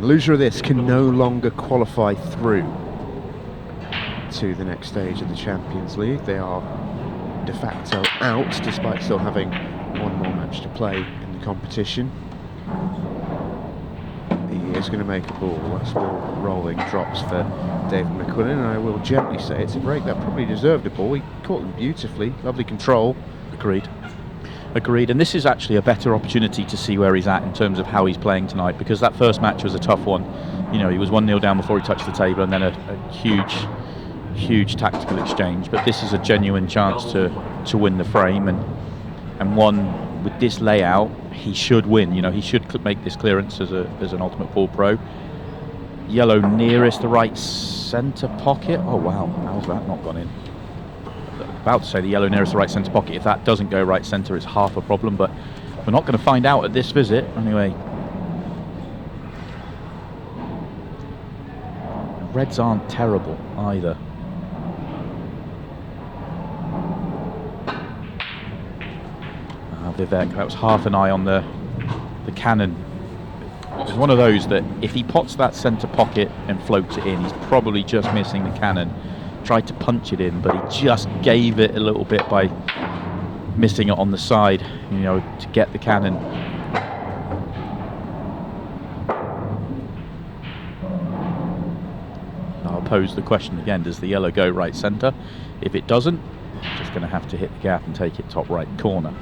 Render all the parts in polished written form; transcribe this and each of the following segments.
Loser of this can no longer qualify through to the next stage of the Champions League. They are de facto out, despite still having one more match to play in the competition. He is going to make a ball. That's ball rolling drops for David McQuillan, and I will gently say it's a break that probably deserved a ball. He caught them beautifully, lovely control. Agreed. Agreed, and this is actually a better opportunity to see where he's at in terms of how he's playing tonight, because that first match was a tough one. You know, he was 1-0 down before he touched the table, and then a huge tactical exchange. But this is a genuine chance to win the frame, and one with this layout, he should win. You know, he should make this clearance as an ultimate pool pro. Yellow nearest the right centre pocket. Oh wow, how's that not gone in? About to say the yellow nearest the right centre pocket. If that doesn't go right centre, it's half a problem, but we're not going to find out at this visit anyway. Reds aren't terrible either. Vivek, that was half an eye on the cannon. It was one of those that if he pots that centre pocket and floats it in, he's probably just missing the cannon. Tried to punch it in, but he just gave it a little bit by missing it on the side, you know, to get the cannon. I'll pose the question again, does the yellow go right centre? If it doesn't, just going to have to hit the gap and take it top right corner.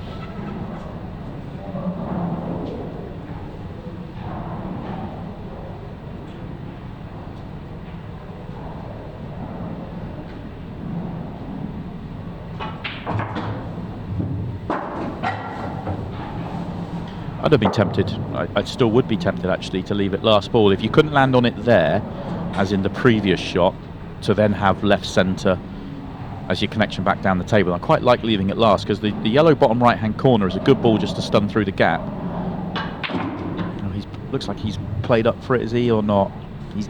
I'd have been tempted, I still would be tempted actually, to leave it last ball. If you couldn't land on it there, as in the previous shot, to then have left centre as your connection back down the table, I quite like leaving it last, because the yellow bottom right hand corner is a good ball just to stun through the gap. You know, looks like he's played up for it, is he, or not?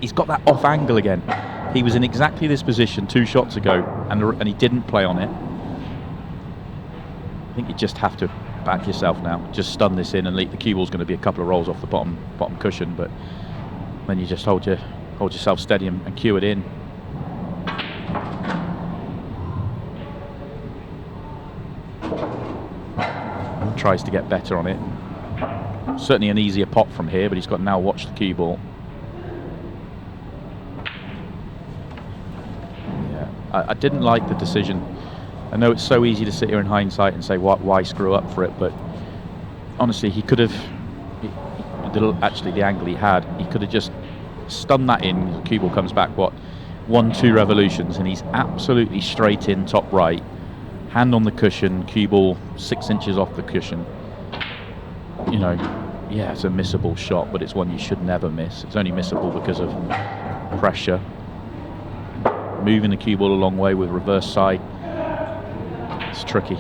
He's got that off angle again. He was in exactly this position 2 shots ago, and he didn't play on it. I think you just have to back yourself now. Just stun this in, and the cue ball's going to be a couple of rolls off the bottom cushion, but then you just hold yourself steady and cue it in. Tries to get better on it. Certainly an easier pot from here, but he's got to now watch the cue ball. Yeah, I didn't like the decision. I know it's so easy to sit here in hindsight and say why screw up for it, but honestly he could have, actually the angle he had, he could have just stunned that in. The cue ball comes back 1-2 revolutions, and he's absolutely straight in top right, hand on the cushion, cue ball 6 inches off the cushion. You know, yeah, it's a missable shot, but it's one you should never miss. It's only missable because of pressure. Moving the cue ball a long way with reverse side, it's tricky.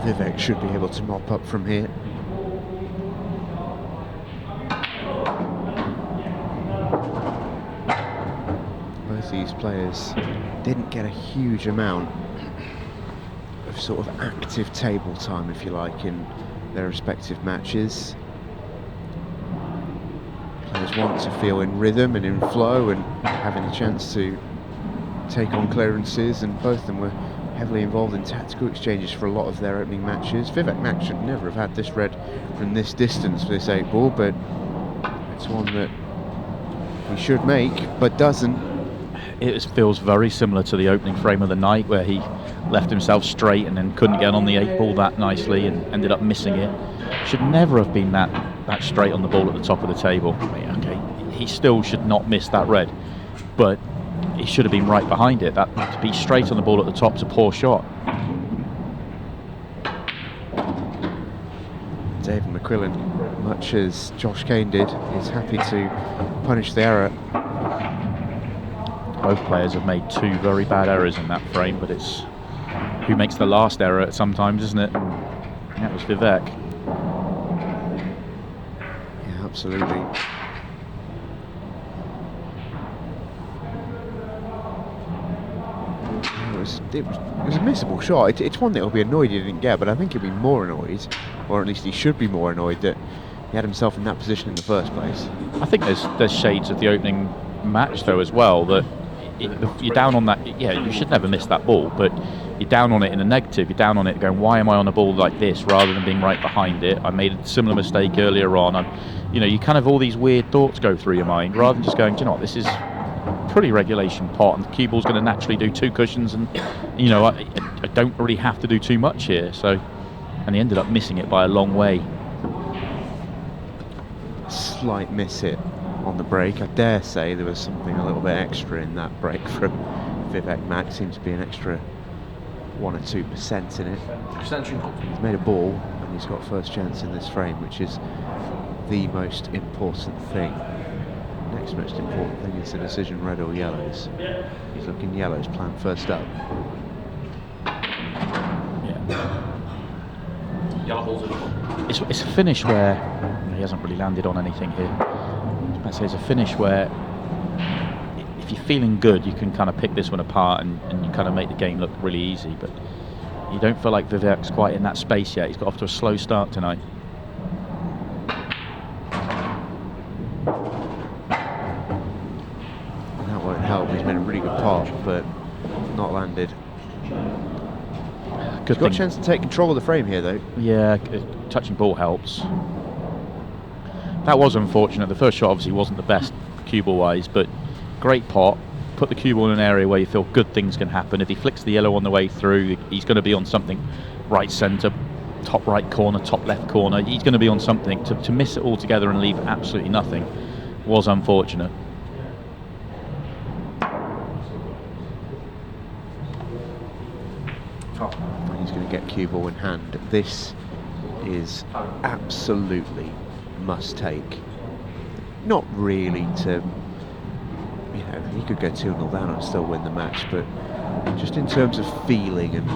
Vivek should be able to mop up from here. Both these players didn't get a huge amount of sort of active table time, if you like, in their respective matches. Players want to feel in rhythm and in flow and having a chance to take on clearances, and both of them were heavily involved in tactical exchanges for a lot of their opening matches. Vivek Makh should never have had this red from this distance for this 8 ball, but it's one that he should make, but doesn't. It feels very similar to the opening frame of the night, where he left himself straight and then couldn't get on the 8 ball that nicely and ended up missing it. Should never have been that straight on the ball at the top of the table. Okay, he still should not miss that red, but he should have been right behind it. That to be straight on the ball at the top is a poor shot. David McQuillan, much as Josh Kane did, is happy to punish the error. Both players have made 2 very bad errors in that frame, but it's who makes the last error sometimes, isn't it? And that was Vivek. Yeah, absolutely. It was a missable shot. It's one that he'll be annoyed he didn't get, but I think he'll be more annoyed, or at least he should be more annoyed, that he had himself in that position in the first place. I think there's shades of the opening match though as well, that you're down on that. Yeah, you should never miss that ball, but you're down on it in a negative. You're down on it going, why am I on a ball like this rather than being right behind it? I made a similar mistake earlier on. You kind of all these weird thoughts go through your mind rather than just going, do you know what, this is pretty regulation pot, and the cue ball's going to naturally do 2 cushions, and I don't really have to do too much here. So, and he ended up missing it by a long way. Slight miss hit on the break. I dare say there was something a little bit extra in that break from Vivek Makh. Seems to be an extra 1 or 2% in it. He's made a ball and he's got first chance in this frame, which is the most important thing. Next most important thing is the decision, red or yellows. He's looking yellows, plan first up. Yeah. It's a finish where he hasn't really landed on anything here. I was about to say it's a finish where if you're feeling good, you can kind of pick this one apart and you kind of make the game look really easy, but you don't feel like Vivek's quite in that space yet. He's got off to a slow start tonight. He's made a really good part, but not landed. Good He's got a chance to take control of the frame here, though. Yeah, touching ball helps. That was unfortunate. The first shot obviously wasn't the best cue ball wise, but great pot. Put the cue ball in an area where you feel good things can happen. If he flicks the yellow on the way through, he's going to be on something right centre, top right corner, top left corner. He's going to be on something. To miss it all together and leave absolutely nothing was unfortunate. He's going to get cue ball in hand. This is absolutely must take. Not really to, he could go 2-0 down and still win the match, but just in terms of feeling and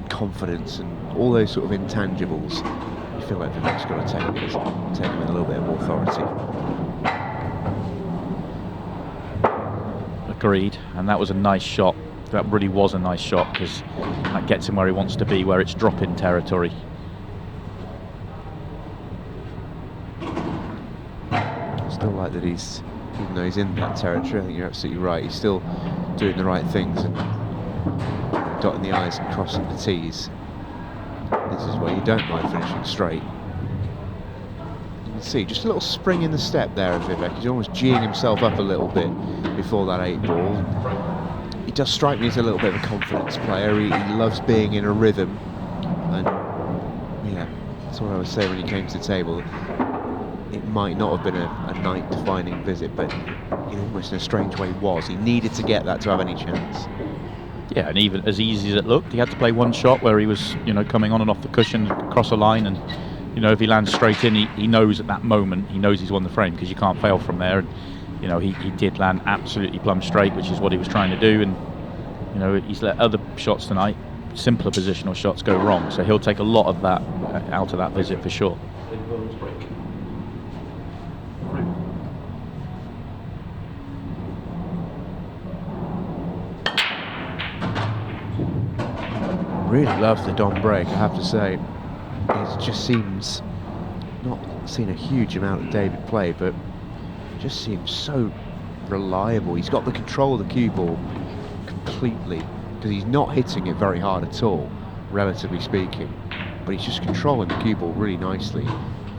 confidence and all those sort of intangibles, you feel like Vivek's got to take him with a little bit of authority. Agreed, and that was a nice shot. That really was a nice shot, because that gets him where he wants to be, where it's drop-in territory. I still like that he's, even though he's in that territory, I think you're absolutely right, he's still doing the right things and dotting the I's and crossing the T's. This is where you don't mind finishing straight. You can see just a little spring in the step there of Vivek. He's almost geeing himself up a little bit before that 8 ball. He does strike me as a little bit of a confidence player. He loves being in a rhythm, and yeah, that's what I would say when he came to the table. It might not have been a night-defining visit, but almost in a strange way was. He needed to get that to have any chance. Yeah, and even as easy as it looked, he had to play one shot where he was, coming on and off the cushion across a line, and if he lands straight in, he knows at that moment, he knows he's won the frame, because you can't fail from there. And, he did land absolutely plumb straight, which is what he was trying to do, and he's let other shots tonight, simpler positional shots, go wrong. So he'll take a lot of that out of that visit for sure. Really love the Dom break, I have to say. It just seems, not seen a huge amount of David play, but just seems so reliable. He's got the control of the cue ball completely, because he's not hitting it very hard at all, relatively speaking, but he's just controlling the cue ball really nicely,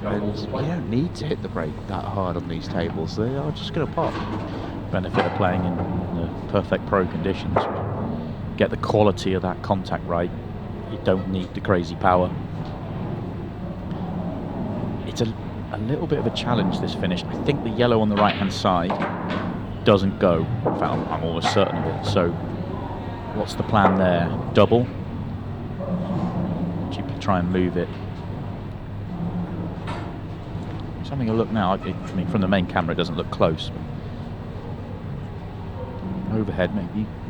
and you don't need to hit the break that hard on these tables. They are just going to pop. Benefit of playing in the perfect pro conditions. Get the quality of that contact right. You don't need the crazy power. It's a little bit of a challenge, this finish. I think the yellow on the right hand side doesn't go. In fact, I'm almost certain of it. So what's the plan there? Double? Do you try and move it? Just having a look now. I mean, from the main camera it doesn't look close. overhead.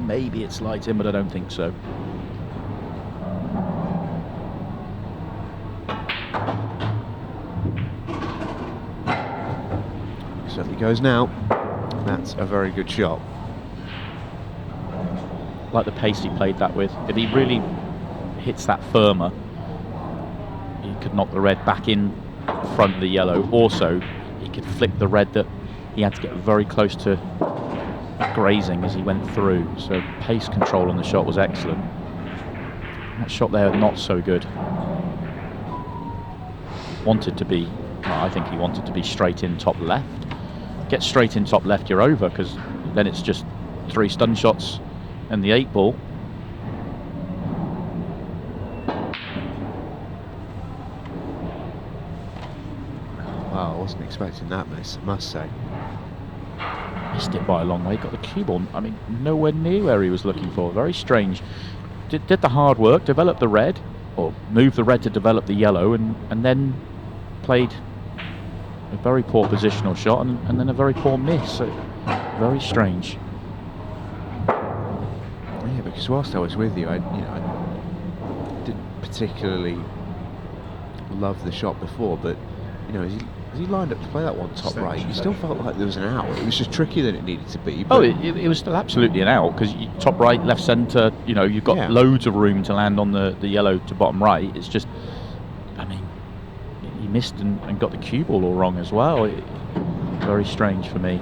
Maybe it slides in, but I don't think so. Certainly goes now. That's a very good shot. Like the pace he played that with. If he really hits that firmer, he could knock the red back in front of the yellow. Also, he could flick the red that he had to get very close to grazing as he went through. So pace control on the shot was excellent. That shot there, not so good. Wanted to be, well, I think he wanted to be straight in top left. Get straight in top left, you're over, because then it's just 3 stun shots and the 8 ball. Wow, I wasn't expecting that miss, I must say. Missed it by a long way, got the cue ball, I mean, nowhere near where he was looking for. Very strange. Did the hard work, developed the red, or moved the red to develop the yellow, and then played a very poor positional shot and then a very poor miss. So very strange. Yeah, because whilst I was with you, I didn't particularly love the shot before, but as he lined up to play that one top right, you still felt like there was an out. It was just trickier than it needed to be. Oh, it was still absolutely an out, because top right, left centre, you've got loads of room to land on the yellow to bottom right. It's just, I mean, he missed and got the cue ball all wrong as well. Very strange for me.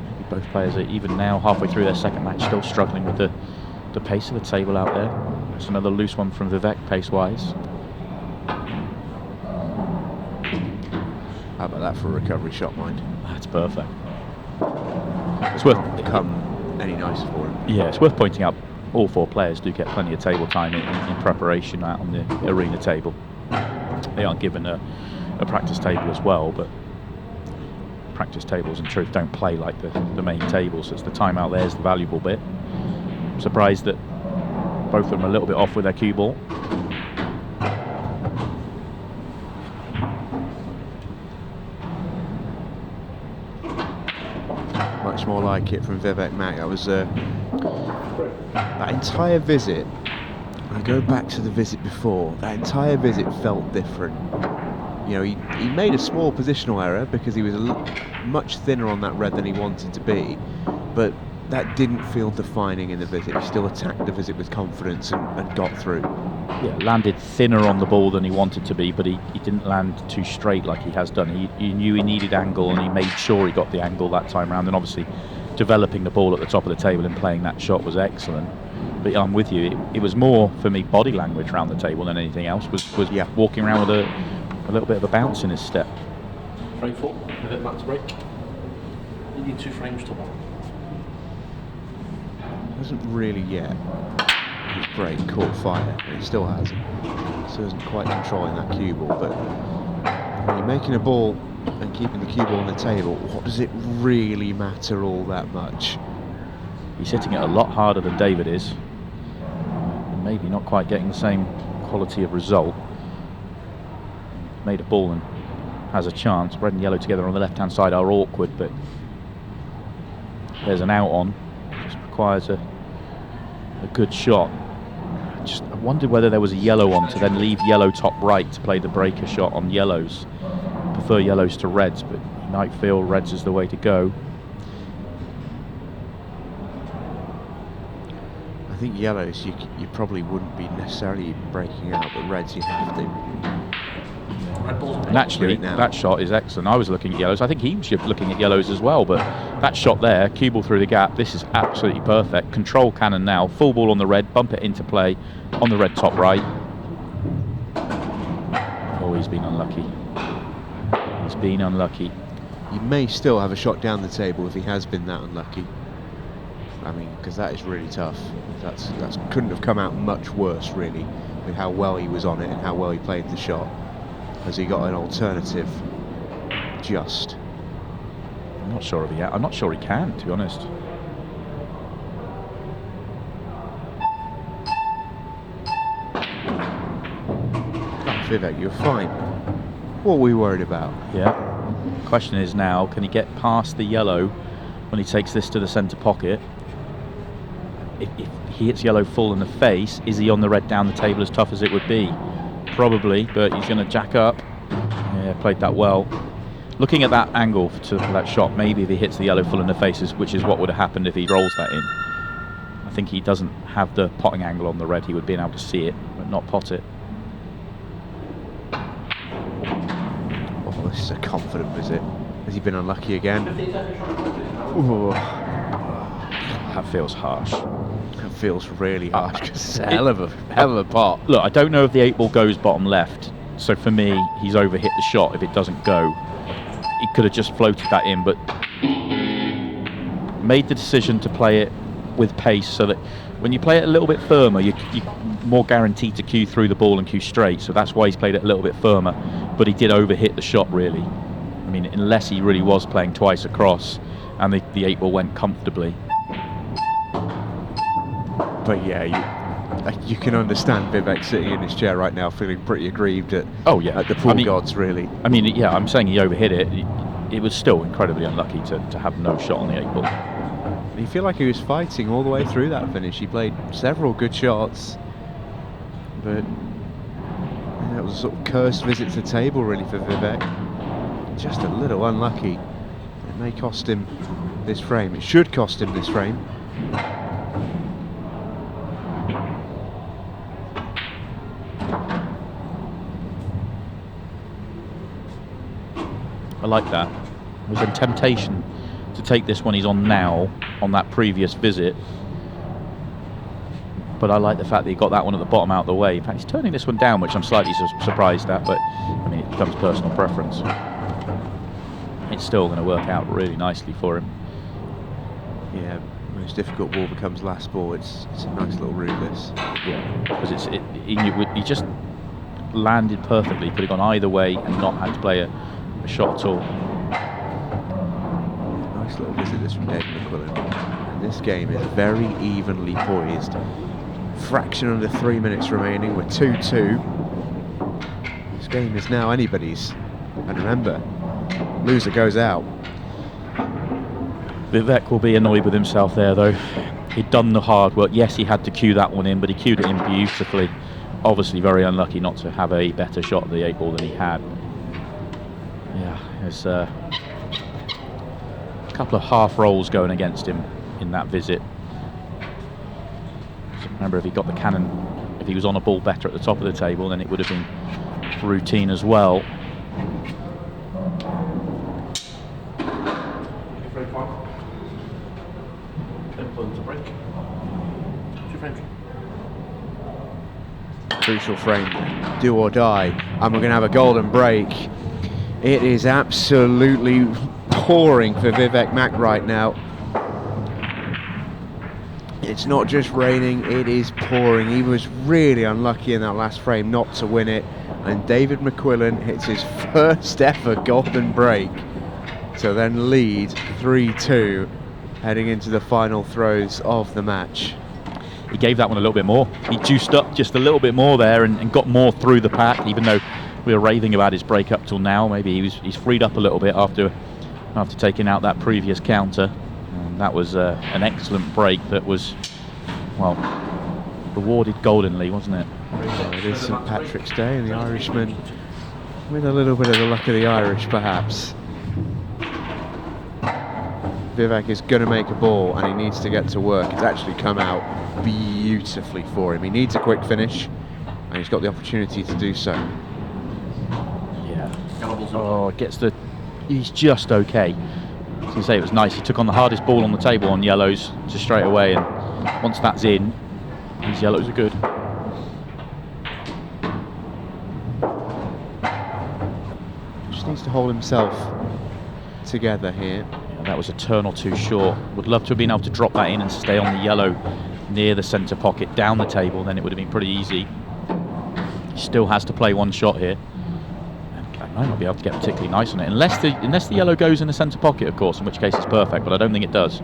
Maybe both players are even now, halfway through their second match, still struggling with the pace of the table out there. It's another loose one from Vivek, pace-wise. How about that for a recovery shot, mind? That's perfect. It's worth come any nicer for him. Yeah, it's worth pointing out all 4 players do get plenty of table time in preparation out on the arena table. They aren't given a practice table as well, but practice tables in truth don't play like the main tables. So it's the time out there is the valuable bit. I'm surprised that both of them are a little bit off with their cue ball. Much more like it from Vivek Makh. That was that entire visit. I go back to the visit before. That entire visit felt different. He made a small positional error because he was much thinner on that red than he wanted to be, but that didn't feel defining in the visit. He still attacked the visit with confidence and got through. Yeah, landed thinner on the ball than he wanted to be, but he didn't land too straight like he has done. He knew he needed angle, and he made sure he got the angle that time round. And obviously, developing the ball at the top of the table and playing that shot was excellent. But I'm with you. It was more for me body language around the table than anything else. Was walking around with a little bit of a bounce in his step. Frame 4, Vivek Makh to break. You need 2 frames to 1. Hasn't really yet. His break caught fire, but he still hasn't. So isn't quite controlling that cue ball. But when you're making a ball and keeping the cue ball on the table, what does it really matter all that much? He's hitting it a lot harder than David is, and maybe not quite getting the same quality of result. Made a ball and has a chance. Red and yellow together on the left-hand side are awkward, but there's an out on. Just requires a good shot. I wondered whether there was a yellow on to then leave yellow top right to play the breaker shot on yellows. Prefer yellows to reds, but you might feel reds is the way to go. I think yellows you probably wouldn't be necessarily breaking out, but reds you have to. And actually, that shot is excellent. I was looking at yellows. I think he was looking at yellows as well, but that shot there, cue ball through the gap, this is absolutely perfect. Control cannon now, full ball on the red, bump it into play on the red top right. Oh, he's been unlucky. He's been unlucky. You may still have a shot down the table if he has been that unlucky. I mean, because that is really tough. That couldn't have come out much worse, really, with how well he was on it and how well he played the shot. Has he got an alternative? Just. I'm not sure he can, to be honest. Oh, Vivek, you're fine. What were we worried about? Yeah. Question is now, can he get past the yellow when he takes this to the centre pocket. If he hits yellow full in the face, is he on the red down the table as tough as it would be? Probably, but he's going to jack up. Yeah, played that well. Looking at that angle for that shot, maybe if he hits the yellow full in the faces, which is what would have happened if he rolls that in. I think he doesn't have the potting angle on the red. He would be able to see it, but not pot it. Oh, this is a confident visit. Has he been unlucky again? Ooh. That feels harsh. That feels really harsh because it's a hell of a pot. Look, I don't know if the 8-ball goes bottom left, so for me, he's overhit the shot if it doesn't go. He could have just floated that in, but made the decision to play it with pace so that when you play it a little bit firmer, you're more guaranteed to cue through the ball and cue straight, so that's why he's played it a little bit firmer, but he did overhit the shot really. I mean, unless he really was playing twice across and the 8-ball went comfortably. But yeah, you can understand Vivek sitting in his chair right now feeling pretty aggrieved at, at the pool gods, really. I mean, yeah, I'm saying he overhit it. It was still incredibly unlucky to have no shot on the 8-ball. You feel like he was fighting all the way through that finish. He played several good shots, but that was a sort of cursed visit to the table really for Vivek. Just a little unlucky. It may cost him this frame. It should cost him this frame. I like that. There's a temptation to take this one he's on now, on that previous visit. But I like the fact that he got that one at the bottom out of the way. In fact, he's turning this one down, which I'm slightly surprised at, but I mean, it becomes personal preference. It's still going to work out really nicely for him. Yeah, most difficult ball becomes last ball. It's a nice little route, this. Yeah, because he just landed perfectly. Could have gone either way and not had to play a shot at all. Nice little visit this from David McQuillan. And this game is very evenly poised. Fraction under 3 minutes remaining. We're 2-2. This game is now anybody's. And remember, loser goes out. Vivek will be annoyed with himself there, though. He'd done the hard work. Yes, he had to cue that one in, but he cued it in beautifully. Obviously very unlucky not to have a better shot at the 8-ball than he had. Yeah, there's a couple of half rolls going against him in that visit. So remember, if he got the cannon, if he was on a ball better at the top of the table, then it would have been routine as well. Crucial frame, do or die, and we're going to have a golden break. It is absolutely pouring for Vivek Makh right now. It's not just raining, it is pouring. He was really unlucky in that last frame not to win it, and David McQuillan hits his first ever golden break to then lead 3-2 heading into the final throws of the match. He gave that one a little bit more. He juiced up just a little bit more there and got more through the pack, even though we were raving about his break up till now. Maybe he's freed up a little bit after taking out that previous counter. And that was an excellent break that was, well, rewarded goldenly, wasn't it? Yeah, it is St Patrick's Day, and the Irishman, with a little bit of the luck of the Irish perhaps. Vivek is going to make a ball and he needs to get to work. It's actually come out beautifully for him. He needs a quick finish and he's got the opportunity to do so. Yeah. Oh, he's just okay. I was going to say it was nice. He took on the hardest ball on the table on yellows just straight away, and once that's in, these yellows are good. Just needs to hold himself together here. That was a turn or two short. Would love to have been able to drop that in and stay on the yellow near the centre pocket down the table, then it would have been pretty easy. He still has to play one shot here. And I might not be able to get particularly nice on it, unless the yellow goes in the centre pocket, of course, in which case it's perfect, but I don't think it does.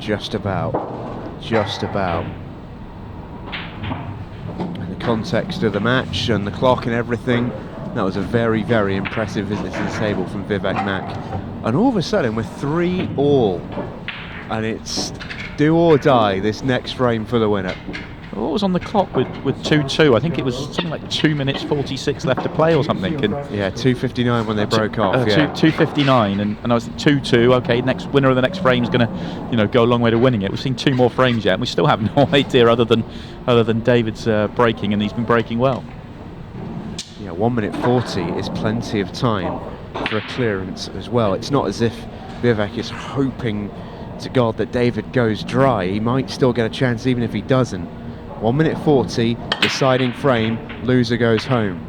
just about. In the context of the match and the clock and everything, that was a very, very impressive visit to the table from Vivek Makh. And all of a sudden, we're 3-all. And it's do or die this next frame for the winner. What was on the clock with 2-2? I think it was something like 2 minutes 46 left to play or something. And yeah, 2:59 when they broke off. 2:59, and I was 2-2. Okay, next winner of the next frame is going to, go a long way to winning it. We've seen 2 more frames yet, and we still have no idea other than David's breaking, and he's been breaking well. Yeah, 1:40 is plenty of time for a clearance as well. It's not as if Vivek is hoping to God that David goes dry. He might still get a chance even if he doesn't. 1:40, deciding frame, loser goes home.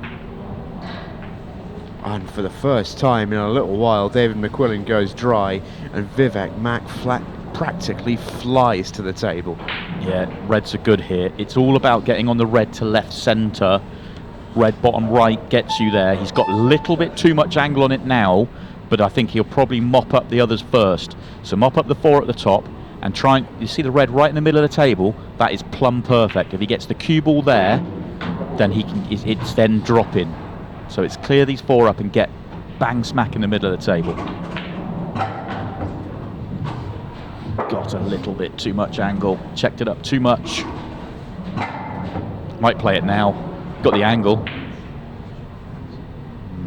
And for the first time in a little while, David McQuillan goes dry, and Vivek Makh practically flies to the table. Yeah, red's a good here. It's all about getting on the red to left centre. Red bottom right gets you there. He's got a little bit too much angle on it now, but I think he'll probably mop up the others first. So mop up the 4 at the top, and try and, you see the red right in the middle of the table? That is plumb perfect. If he gets the cue ball there, then it's then dropping. So it's clear these 4 up and get bang smack in the middle of the table. Got a little bit too much angle. Checked it up too much. Might play it now. Got the angle.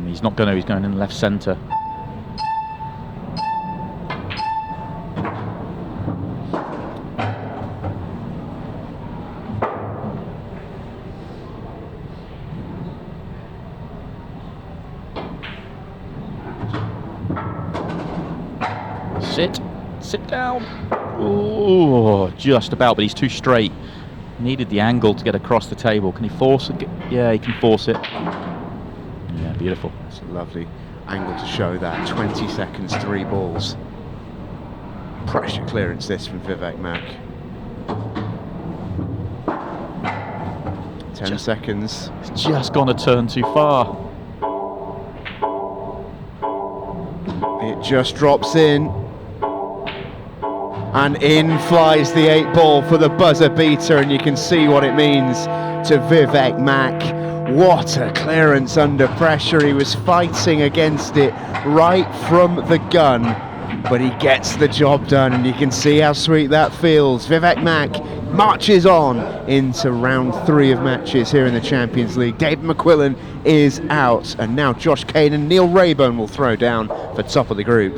He's not going to. He's going in left centre. Sit down. Oh, just about, but he's too straight. Needed the angle to get across the table. Can he force it? Yeah, he can force it. Yeah, beautiful. It's a lovely angle to show that. 20 seconds, 3 balls. Pressure clearance this from Vivek Makh. 10 seconds. It's just gone a turn too far. It just drops in. And in flies the 8 ball for the buzzer beater, and you can see what it means to Vivek Makh. What a clearance under pressure. He was fighting against it right from the gun, but he gets the job done, and you can see how sweet that feels. Vivek Makh marches on into round 3 of matches here in the Champions League. David McQuillan is out, and now Josh Kane and Neil Raybone will throw down for top of the group.